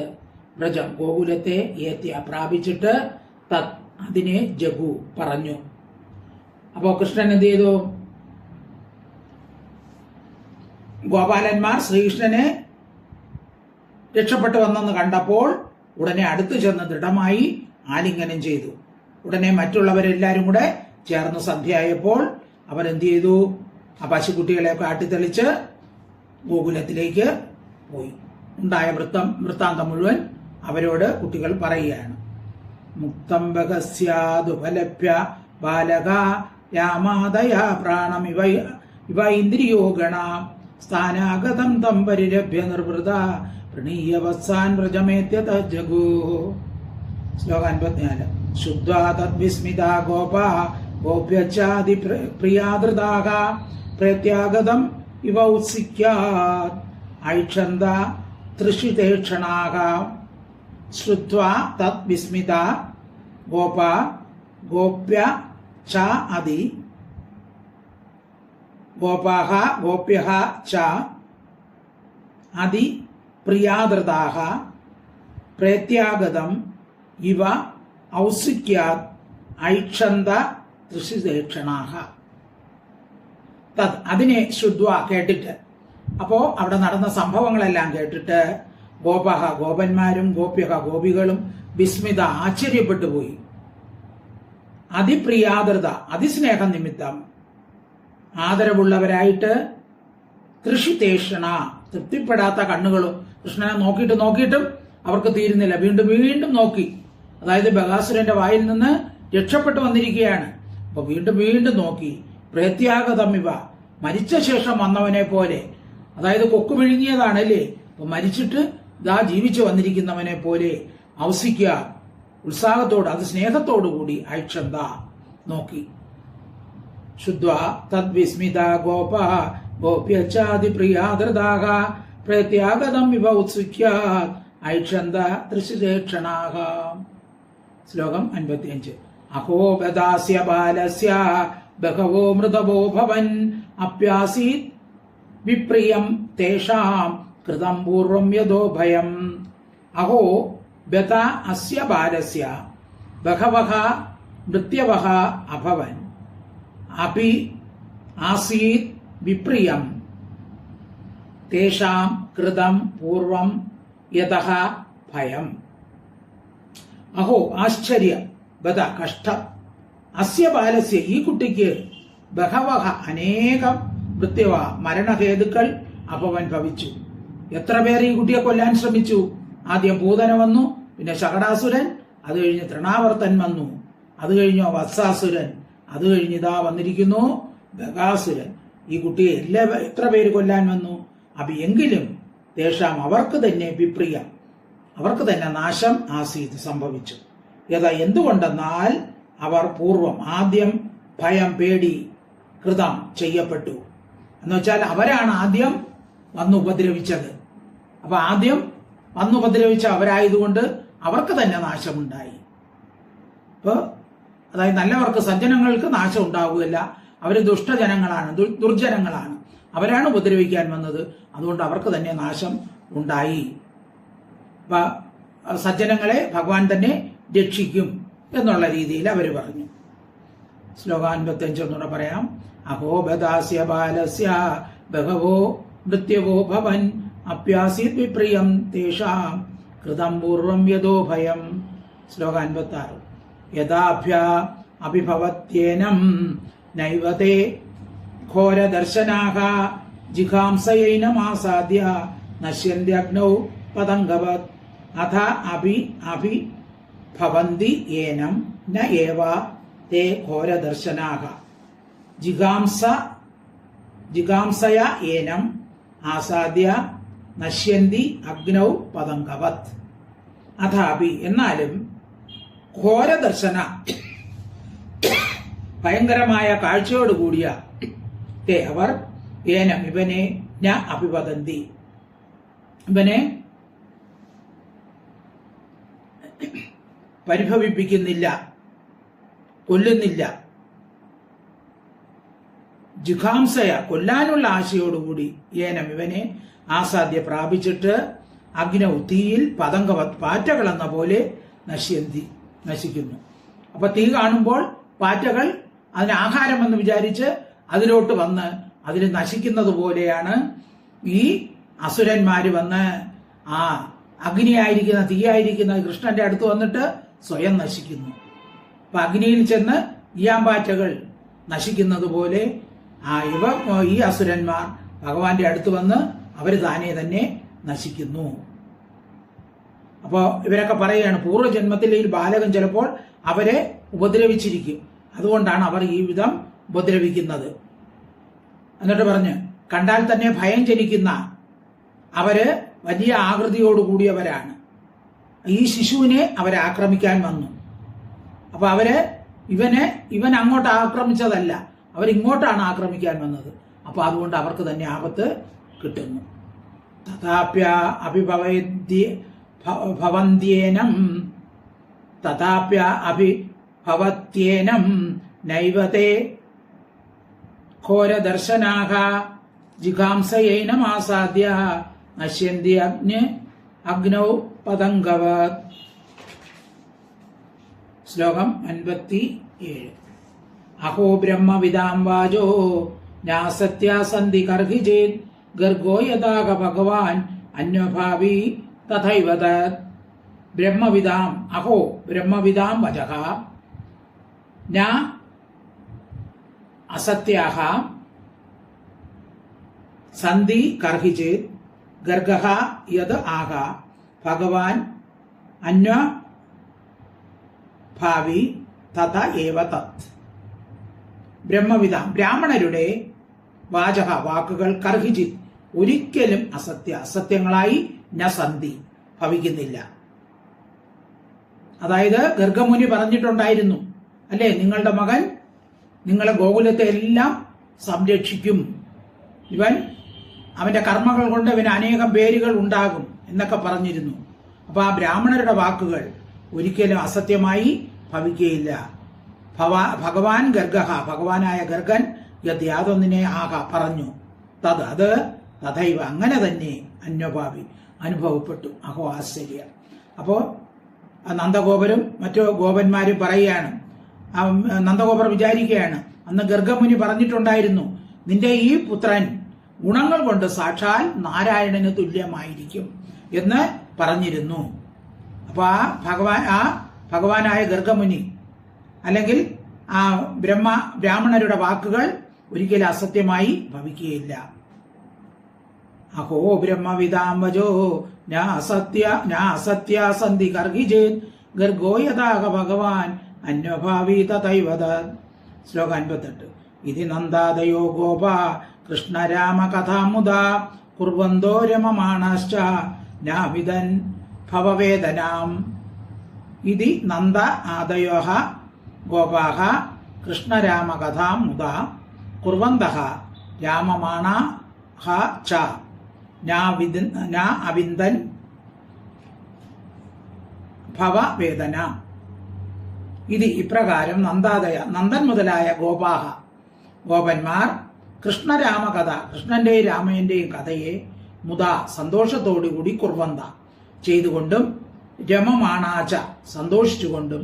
A: വ്രജം ഗോകുലത്തെ ഏത്യ പ്രാപിച്ചിട്ട് തത് അതിനെ ജഗു പറഞ്ഞു. അപ്പോ കൃഷ്ണൻ എന്ത് ചെയ്തു? ഗോപാലന്മാർ ശ്രീകൃഷ്ണനെ രക്ഷപ്പെട്ടു വന്നെന്ന് കണ്ടപ്പോൾ ഉടനെ അടുത്തു ചെന്ന് ദൃഢമായി ആലിംഗനം ചെയ്തു. ഉടനെ മറ്റുള്ളവരെല്ലാരും കൂടെ ചേർന്ന് സന്ധ്യയായപ്പോൾ അവരെന്ത് ചെയ്തു? ആ പശുക്കുട്ടികളെ കാട്ടിത്തെളിച്ച് ഗോകുലത്തിലേക്ക് പോയി. ഉണ്ടായ വൃത്താന്തം മുഴുവൻ അവരോട് കുട്ടികൾ പറയുകയാണ്. മുക്തം ബഹസ്യാദുപലഭ്യ ബാലക രാമാദയ പ്രാണം ഇവ ഇന്ദ്രിയോ ഗണ സ്ഥാനാഗതം തം പരിരഭ്യ നിർവൃത പ്രണീയ വത്സാൻ വ്രജമേത്യ ജഗോ. ശ്ലോകം 54. ശുദ്ധ്വാ തദ്വിസ്മിതാ ഗോപാ ഗോപ്യച്ചാദി പ്രിയാദൃതാഃ പ്രത്യാഗതം ഇവ ഉത്സിക്യാത് ഐക്ഷന്ത തൃഷിതേക്ഷണാഃ. ശ്രുത്വാ തദ് വിസ്മിതാ ഗോപാ ഗോപ്യ ച അതി ഗോപാഃ ഗോപ്യഃ ച അതി പ്രിയാദൃതാഃ പ്രത്യാഗതം ഇവ ഔത്സുക്യാത് ഐക്ഷന്ത തൃഷിതേക്ഷണാഃ. തത് അതിനെ ശ്രുത്വ കേട്ടിട്ട്, അപ്പോ അവിടെ നടന്ന സംഭവങ്ങളെല്ലാം കേട്ടിട്ട് ഗോപഹ ഗോപന്മാരും ഗോപ്യഹ ഗോപികളും വിസ്മിത ആശ്ചര്യപ്പെട്ടു പോയി. അതിപ്രിയാദൃത അതിസ്നേഹ നിമിത്തം ആദരവുള്ളവരായിട്ട് തൃഷിതേഷണ തൃപ്തിപ്പെടാത്ത കണ്ണുകളും കൃഷ്ണനെ നോക്കിയിട്ടും അവർക്ക് തീരുന്നില്ല. വീണ്ടും വീണ്ടും നോക്കി. അതായത് ബകാസുരന്റെ വായിൽ നിന്ന് രക്ഷപ്പെട്ടു വന്നിരിക്കുകയാണ്. അപ്പൊ വീണ്ടും വീണ്ടും നോക്കി. പ്രത്യാഗതമിവ മരിച്ച ശേഷം വന്നവനെ പോലെ, അതായത് കൊക്കു വിഴുങ്ങിയതാണല്ലേ, അപ്പൊ മരിച്ചിട്ട് ഇതാ ജീവിച്ചു വന്നിരിക്കുന്നവനെ പോലെ ഔസിക്ക ഉത്സാഹത്തോട് അത് സ്നേഹത്തോടുകൂടി ഐക്ഷന്ത നോക്കി. ശുദ്ധ്വ തദ്വിസ്മിത ഗോപ ഗോപ്യച്ചാതി പ്രിയാദൃതാഃ പ്രത്യാഗതം ഇവ ഉത്സുക്യാത് ഐക്ഷന്ത തൃഷിതേക്ഷണാഃ. ശ്ലോകം 55. അഹോ ബദാസ്യ ബാലസ്യ ബഹവോ മൃതവോ ഭവൻ അപ്യാസീത് വിപ്രിയം തേഷാം കൃതം പൂർവം യദോ ഭയം. അഹോ ബത അസ്യ ബാലസ്യ ബഹവഃ മൃത്യവഃ അഭവൻ അപി ആസീത് വിപ്രിയം തേഷാം കൃതം പൂർവം യതഃ ഭയം. അഹോ ആശ്ചര്യം, ബദ കഷ്ടം, അസ്യ ബാലസ്യ ഈ കുട്ടിക്ക് ബഹവഹ അനേകം മൃത്യവ മരണഹേതുക്കൾ അഭവൻ ഭവിച്ചു. എത്ര പേർ ഈ കുട്ടിയെ കൊല്ലാൻ ശ്രമിച്ചു? ആദ്യം പൂതന വന്നു, പിന്നെ ശകടാസുരൻ, അത് കഴിഞ്ഞ് തൃണാവർത്തൻ വന്നു, അത് കഴിഞ്ഞോ വത്സാസുരൻ, അത് കഴിഞ്ഞ് ഇതാ വന്നിരിക്കുന്നു ബകാസുരൻ. ഈ കുട്ടിയെ എത്ര പേര് കൊല്ലാൻ വന്നു? അപ്പൊ എങ്കിലും ദേശാം അവർക്ക് തന്നെ വിപ്രിയം, അവർക്ക് തന്നെ നാശം ആസീത് സംഭവിച്ചു. എന്തുകൊണ്ടെന്നാൽ അവർ പൂർവം ആദ്യം ഭയം പേടി കൃതം ചെയ്യപ്പെട്ടു. എന്നുവെച്ചാൽ അവരാണ് ആദ്യം വന്ന് ഉപദ്രവിച്ചത്. അപ്പൊ ആദ്യം വന്ന് ഉപദ്രവിച്ച അവരായതുകൊണ്ട് അവർക്ക് തന്നെ നാശമുണ്ടായി. ഇപ്പൊ അതായത് നല്ലവർക്ക് സജ്ജനങ്ങൾക്ക് നാശം ഉണ്ടാവുകയില്ല. അവര് ദുഷ്ടജനങ്ങളാണ്, ദുർജനങ്ങളാണ്, അവരാണ് ഉപദ്രവിക്കാൻ വന്നത്. അതുകൊണ്ട് അവർക്ക് തന്നെ നാശം ഉണ്ടായി. അപ്പൊ സജ്ജനങ്ങളെ ഭഗവാൻ തന്നെ രക്ഷിക്കും എന്നുള്ള രീതിയിൽ അവർ പറഞ്ഞു. ശ്ലോകം 55 ഒന്നുകൂടെ പറയാം. അഹോ ബദാസ്യ ബാലസ്യ ബഹവോ മൃത്യവോ ഭവൻ അപ്യാസീത് വിപ്രിയം തേഷാം കൃതം പൂർവം യദോ ഭയം. ശ്ലോകം 56. യഥാഭ്യ അഭിഭവത്യേനം നൈവതേ ഘോരദർശനാഃ ജിഘാംസയൈനമാസാദ്യ നശ്യന്ത്യഗ്നൗ പതംഗവത് അഥ അഭി ഭവന്തി ഏനം ന ഏവ തേ ഘോരദർശനാഃ ജിഘാംസയ ഏനം ആസാദ്യ നശ്യന്തി അഗ്നൗ പതംഗവത്. അഥാപി എന്നാലും ഘോരദർശന ഭയങ്കരമായ കാഴ്ചയോടുകൂടിയ തേ അവർ ഏനം ഇവനെ ന അഭിവദന്തി, ഇവനെ പരിഭവിപ്പിക്കുന്നില്ല, കൊല്ലുന്നില്ല. ജിഘാംസയ കൊല്ലാനുള്ള ആശയോടുകൂടി ഏനം ഇവനെ ആസാദ്യ പ്രാപിച്ചിട്ട് അഗ്നൗ തീയിൽ പതംഗവത് പാറ്റകൾ എന്ന പോലെ നശിക്കുന്നു. അപ്പൊ തീ കാണുമ്പോൾ പാറ്റകൾ അതിന് ആഹാരമെന്ന് വിചാരിച്ച് അതിലോട്ട് വന്ന് അതിൽ നശിക്കുന്നത് പോലെയാണ് ഈ അസുരന്മാര് വന്ന് ആ അഗ്നിയായിരിക്കുന്ന തീയായിരിക്കുന്ന കൃഷ്ണന്റെ അടുത്ത് വന്നിട്ട് സ്വയം നശിക്കുന്നു. അപ്പൊ അഗ്നിയിൽ ചെന്ന് ഈയാമ്പാറ്റകൾ നശിക്കുന്നത് പോലെ ഈ അസുരന്മാർ ഭഗവാന്റെ അടുത്ത് വന്ന് അവര് താനെ തന്നെ നശിക്കുന്നു. അപ്പോ ഇവരൊക്കെ പറയുകയാണ് പൂർവ്വജന്മത്തിൽ ഈ ബാലകൻ ചിലപ്പോൾ അവരെ ഉപദ്രവിച്ചിരിക്കും, അതുകൊണ്ടാണ് അവർ ഈ വിധം ഉപദ്രവിക്കുന്നത്. എന്നിട്ട് പറഞ്ഞ് കണ്ടാൽ തന്നെ ഭയം ജനിക്കുന്ന അവര് വലിയ ആകൃതിയോടുകൂടിയവരാണ്. ഈ ശിശുവിനെ അവരെ ആക്രമിക്കാൻ വന്നു. അപ്പൊ ഇവൻ അങ്ങോട്ട് ആക്രമിച്ചതല്ല, അവരിങ്ങോട്ടാണ് ആക്രമിക്കാൻ വന്നത്. അപ്പൊ അതുകൊണ്ട് അവർക്ക് തന്നെ ആപത്ത് കിട്ടുന്നു. തഥാപ്യ അഭിഭവത്യേനം നൈവതേ ഘോരദർശനാഹ ജിഘാംസയേനമാസാദ്യ നശ്യന്തി അഗ്നൗ പതംഗവത്. ശ്ലോകം 57. അഹോ ബ്രഹ്മവിദാം വാചോ ന്യാസത്യാസന്തി കർഹിചേത് ഗർഗോ യഥാക ഭഗവാൻ അന്വഭാവി തഥൈവ തത്. ബ്രഹ്മവിദാം അഹോ ബ്രഹ്മവിദാം വചഃ ന അസത്യാഹ സന്ധി കർഹിചേത് ഗർഗഃ യത് ആഹ ഭഗവാൻ അന്വഭാവി തഥ ഏവ തത്. ബ്രഹ്മവിദാം ബ്രാഹ്മണരുടെ വാചക വാക്കുകൾ കർഹിചിത് ഒരിക്കലും അസത്യങ്ങളായി ന സന്ധി ഭവിക്കുന്നില്ല. അതായത് ഗർഗമുനി പറഞ്ഞിട്ടുണ്ടായിരുന്നു, അല്ലേ, നിങ്ങളുടെ മകൻ നിങ്ങളെ ഗോകുലത്തെ എല്ലാം സംരക്ഷിക്കും, അവന്റെ കർമ്മങ്ങൾ കൊണ്ട് അവന് അനേകം പേരുകൾ ഉണ്ടാകും എന്നൊക്കെ പറഞ്ഞിരുന്നു. അപ്പൊ ആ ബ്രാഹ്മണരുടെ വാക്കുകൾ ഒരിക്കലും അസത്യമായി ഭവിക്കുകയില്ല. ഭഗവാൻ ഗർഗഃ ഭഗവാനായ ഗർഗൻ യത് യാതൊന്നിനെ ആഹ പറഞ്ഞു, അത് തഥൈവ അങ്ങനെ തന്നെ അന്വഭാവി അനുഭവപ്പെട്ടു. അഹോ ആശ്ചര്യം. അപ്പോ നന്ദഗോപരും മറ്റു ഗോപന്മാരും പറയുകയാണ്, നന്ദഗോപർ വിചാരിക്കുകയാണ്, അന്ന് ഗർഗമുനി പറഞ്ഞിട്ടുണ്ടായിരുന്നു, നിന്റെ ഈ പുത്രൻ ഗുണങ്ങൾ കൊണ്ട് സാക്ഷാൽ നാരായണന് തുല്യമായിരിക്കും എന്ന് പറഞ്ഞിരുന്നു. അപ്പൊ ഭഗവാനായ ഗർഗമുനി അല്ലെങ്കിൽ ആ ബ്രാഹ്മണരുടെ വാക്കുകൾ ഒരിക്കലും അസത്യമായി ഭവിക്കുകയില്ല. അഹോ ബ്രഹ്മവിദാം വചോ അസത്യാസന്ധി കർഹിചേത് ഗർഗോ യഥാക ഭഗവാൻ അന്വഭാവി തഥൈവ തത്. ശ്ലോകം 58. ഇതി നന്ദാദയോ ഗോപ കൃഷ്ണരാമ കഥാമുദാ കുർവന്തോ രമമാണശ്ച നാവിദൻ ഭവവേദനാം. ഇതി നന്ദ ആദയോഃ ഗോപാഃ കൃഷ്ണരാമ കഥാമുദാ കുർവന്തഃ രാമമാണാഃ ച ന അവിന്ദൻ ഭവവേദന. ഇത് ഇപ്രകാരം നന്ദൻ മുതലായ ഗോപന്മാർ കൃഷ്ണരാമ കഥ കൃഷ്ണന്റെയും രാമന്റെയും കഥയെ മുദാ സന്തോഷത്തോടുകൂടി കുർവന്ത ചെയ്തുകൊണ്ടും രമമാണാച സന്തോഷിച്ചുകൊണ്ടും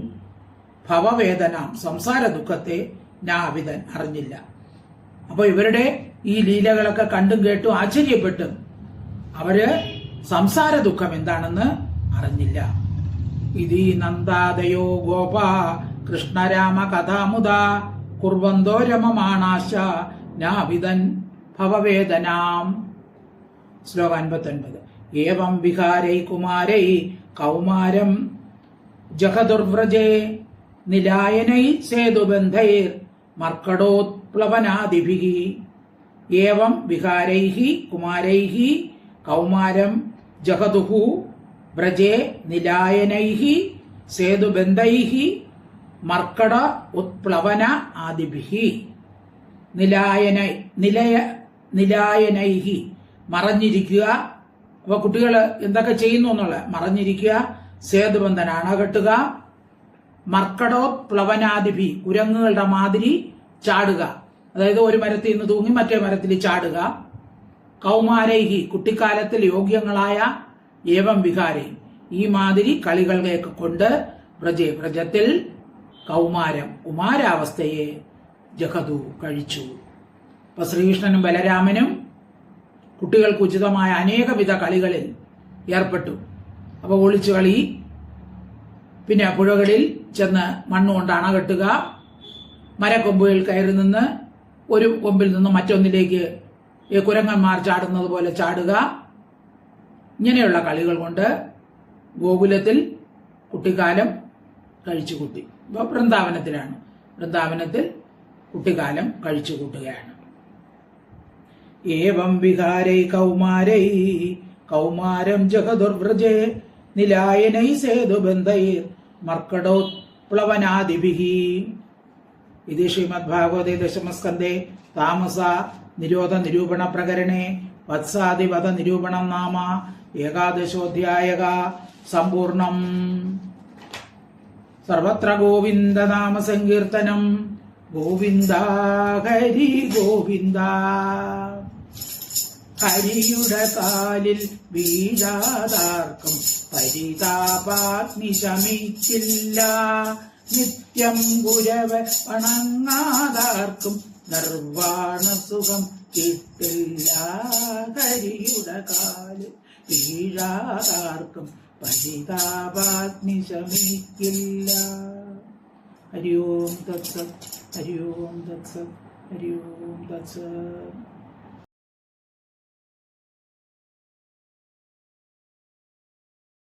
A: ഭവവേദന സംസാര ദുഃഖത്തെ നാവിധൻ അറിഞ്ഞില്ല. അപ്പൊ ഇവരുടെ ഈ ലീലകളൊക്കെ കണ്ടും കേട്ടും ആശ്ചര്യപ്പെട്ടും അവര് സംസാര ദുഃഖം എന്താണെന്ന് അറിഞ്ഞില്ല. ഇതി നന്ദാദയോ ഗോപ കൃഷ്ണരാമ കഥാമുദാ കുർവന്തോ രമമാണാശ നാവിദൻ ഭവവേദനാം. ശ്ലോകം 59. ഏവം വിഹാരൈ കുമാരൈ കൗമാരം ജഹദുർവ്രജേ നിലായനൈ സേതുബന്ധൈർ മർക്കടോത്പ്ലവനാദിഭിഃ. ഏവം വിഹാരൈഃ കുമാരൈഃ കൗമാരം ജഹദുഃ വ്രജേ നിലായനൈഃ സേതുബന്ധൈഃ മർക്കട ഉത്പ്ലവന ആദിഭിഹി നിലായനൈഹി മറഞ്ഞിരിക്കുക. അപ്പൊ കുട്ടികൾ എന്തൊക്കെ ചെയ്യുന്നു എന്നുള്ള മറഞ്ഞിരിക്കുക, സേതുബന്ധന അണകെട്ടുക, മർക്കടോത്പ്ലവനാദിഭി കുരങ്ങുകളുടെ മാതിരി ചാടുക, അതായത് ഒരു മരത്തിൽ നിന്ന് തൂങ്ങി മറ്റേ മരത്തിൽ ചാടുക, കൗമാരൈഹി കുട്ടിക്കാലത്തിൽ യോഗ്യങ്ങളായ ഏവം വിഹാരി ഈ മാതിരി കളികളെയൊക്കെ കൊണ്ട് വ്രജത്തിൽ കൗമാരം കുമാരാവസ്ഥയെ ജഹതു കഴിച്ചു. അപ്പൊ ശ്രീകൃഷ്ണനും ബലരാമനും കുട്ടികൾക്ക് ഉചിതമായ അനേകവിധ കളികളിൽ ഏർപ്പെട്ടു. അപ്പൊ ഒളിച്ചു കളി, പിന്നെ പുഴകളിൽ ചെന്ന് മണ്ണുകൊണ്ട് അണകെട്ടുക, മരക്കൊമ്പുകളിൽ കയറി നിന്ന് ഒരു കൊമ്പിൽ നിന്ന് മറ്റൊന്നിലേക്ക് കുരങ്ങന്മാർ ചാടുന്നത് പോലെ ചാടുക, ഇങ്ങനെയുള്ള കളികൾ കൊണ്ട് ഗോകുലത്തിൽ കുട്ടിക്കാലം കഴിച്ചു കൂട്ടി. ഇപ്പൊ വൃന്ദാവനത്തിൽ കുട്ടിക്കാലം കഴിച്ചു കൂട്ടുകയാണ്. ഏവം വിഹാരൈ കൗമാരൈ കൗമാരം ജഗദുർവ്രജേ നിലായനൈ സേതുബന്ധൈർ മർക്കടോത്പ്ലവനാദിഭിഹി. ഇത് ശ്രീമദ്ഭാഗവതേ ദശമസ്കന്ധേ താമസ നിരോധ നിരൂപണ പ്രകരണേ വത്സാദിവധ നിരൂപണം നാമ ഏകാദശോധ്യായക സമ്പൂർണം. സർവത്ര ഗോവിന്ദനാമ സങ്കീർത്തനം. ഗോവിന്ദ ഹരി ഗോവിന്ദ. ഹരിയുടെ കാലിൽ വീഴാതാർക്കും പരിതാപാഗ്നി ശമിക്കില്ല. നിത്യം ഗുരവ വണങ്ങാതാർക്കും നിർവാണ സുഖം കിട്ടില്ല. ഹരിയുടെ കാലിൽ വീഴാതാർക്കും പരിതാപാഗ്നി ശമിക്കില്ല. ഹരി ഓം തത്സത്. ഹരി ഓം തത്സത്. ഹരി ഓം തത്സത്.